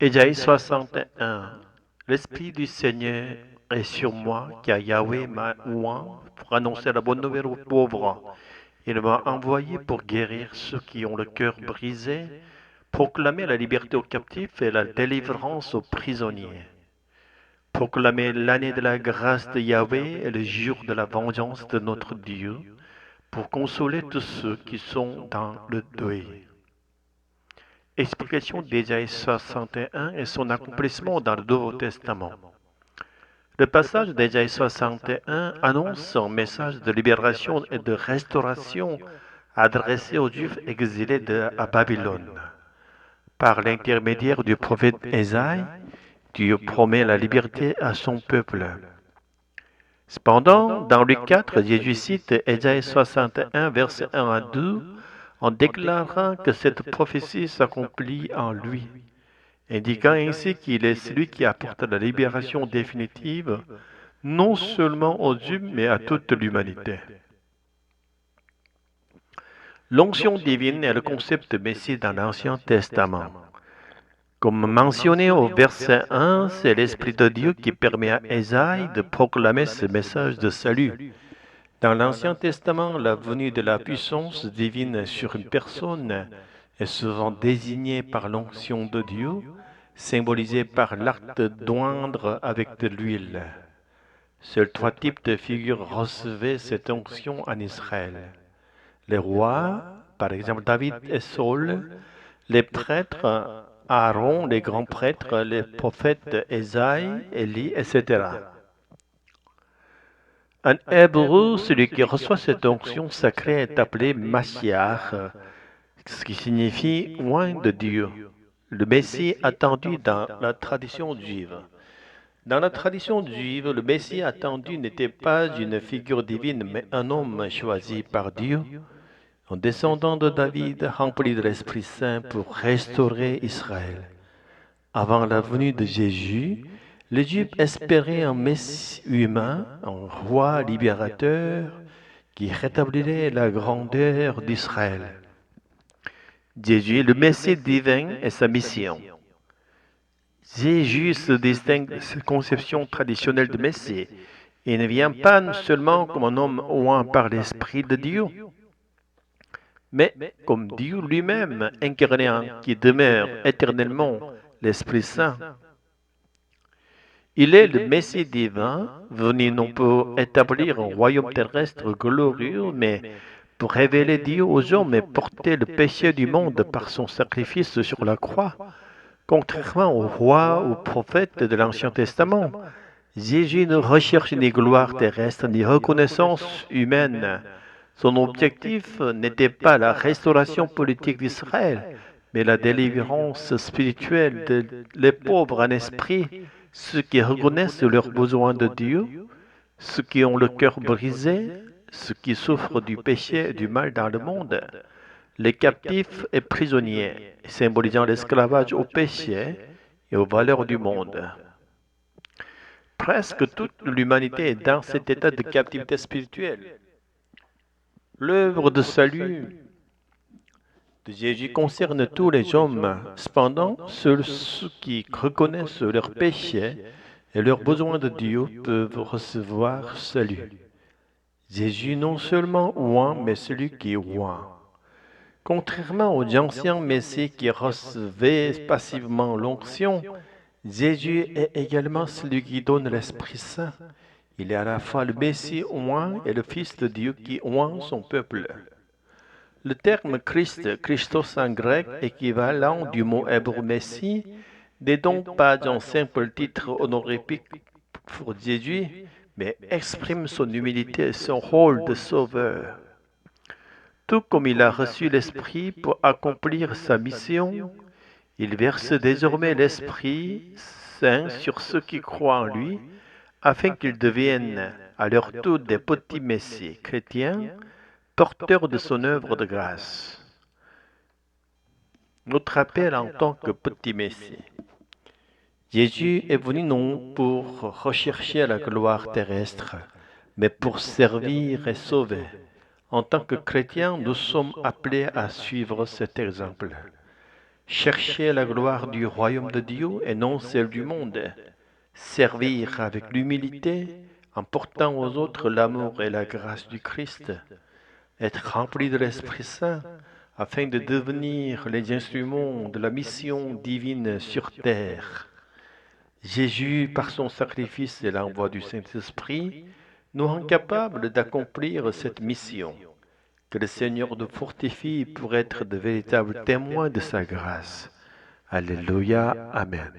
Ésaïe 61. L'Esprit du Seigneur est sur moi, car Yahweh m'a oint pour annoncer la bonne nouvelle aux pauvres. Il m'a envoyé pour guérir ceux qui ont le cœur brisé, proclamer la liberté aux captifs et la délivrance aux prisonniers, proclamer l'année de la grâce de Yahweh et le jour de la vengeance de notre Dieu, pour consoler tous ceux qui sont dans le deuil. Explication d'Ésaïe 61 et son accomplissement dans le Nouveau Testament. Le passage d'Ésaïe 61 annonce un message de libération et de restauration adressé aux Juifs exilés à Babylone. Par l'intermédiaire du prophète Ésaïe, Dieu promet la liberté à son peuple. Cependant, dans Luc 4, Jésus cite Ésaïe 61, versets 1 à 2, en déclarant que cette prophétie s'accomplit en lui, indiquant ainsi qu'il est celui qui apporte la libération définitive, non seulement aux Juifs, mais à toute l'humanité. L'onction divine est le concept de Messie dans l'Ancien Testament. Comme mentionné au verset 1, c'est l'Esprit de Dieu qui permet à Ésaïe de proclamer ce message de salut. Dans l'Ancien Testament, la venue de la puissance divine sur une personne est souvent désignée par l'onction de Dieu, symbolisée par l'acte d'oindre avec de l'huile. Seuls trois types de figures recevaient cette onction en Israël. Les rois, par exemple David et Saul, les prêtres, Aaron, les grands prêtres, les prophètes Ésaïe, Élie, etc. En hébreu, celui qui reçoit cette onction sacrée est appelé Mashiach, ce qui signifie oint de Dieu, le Messie attendu dans la tradition juive. Dans la tradition juive, le Messie attendu n'était pas une figure divine, mais un homme choisi par Dieu, un descendant de David rempli de l'Esprit Saint pour restaurer Israël. Avant la venue de Jésus, les Juifs espéraient un Messie humain, un roi libérateur qui rétablirait la grandeur d'Israël. Jésus, le Messie divin, est sa mission. Jésus se distingue de cette conception traditionnelle de Messie. Il ne vient pas seulement comme un homme oint par l'Esprit de Dieu, mais comme Dieu lui-même, incarné qui demeure éternellement l'Esprit Saint. Il est le Messie divin, venu non pour établir un royaume terrestre glorieux, mais pour révéler Dieu aux hommes et porter le péché du monde par son sacrifice sur la croix. Contrairement aux rois ou prophètes de l'Ancien Testament, Jésus ne recherche ni gloire terrestre ni reconnaissance humaine. Son objectif n'était pas la restauration politique d'Israël, mais la délivrance spirituelle des pauvres en esprit, ceux qui reconnaissent leurs besoins de Dieu, ceux qui ont le cœur brisé, ceux qui souffrent du péché et du mal dans le monde, les captifs et prisonniers, symbolisant l'esclavage au péché et aux valeurs du monde. Presque toute l'humanité est dans cet état de captivité spirituelle. L'œuvre de salut de Jésus concerne tous les hommes. Cependant, seuls ceux qui reconnaissent leurs péchés et leurs besoins de Dieu peuvent recevoir salut. Jésus non seulement oint, mais celui qui oint. Contrairement aux anciens messies qui recevaient passivement l'onction, Jésus est également celui qui donne l'Esprit Saint. Il est à la fois le Messie oint et le Fils de Dieu qui oint son peuple. Le terme Christ, Christos en grec, équivalent du mot hébreu Messie, n'est donc pas un simple titre honorifique pour Jésus, mais exprime son humilité et son rôle de sauveur. Tout comme il a reçu l'Esprit pour accomplir sa mission, il verse désormais l'Esprit Saint sur ceux qui croient en lui, afin qu'ils deviennent à leur tour des petits messies chrétiens, porteurs de son œuvre de grâce. Notre appel en tant que petit messie. Jésus est venu non pour rechercher la gloire terrestre, mais pour servir et sauver. En tant que chrétiens, nous sommes appelés à suivre cet exemple. chercher la gloire du royaume de Dieu et non celle du monde, servir avec l'humilité en portant aux autres l'amour et la grâce du Christ, être rempli de l'Esprit Saint afin de devenir les instruments de la mission divine sur terre. Jésus, par son sacrifice et l'envoi du Saint-Esprit, nous rend capables d'accomplir cette mission. Que le Seigneur nous fortifie pour être de véritables témoins de sa grâce. Alléluia. Amen.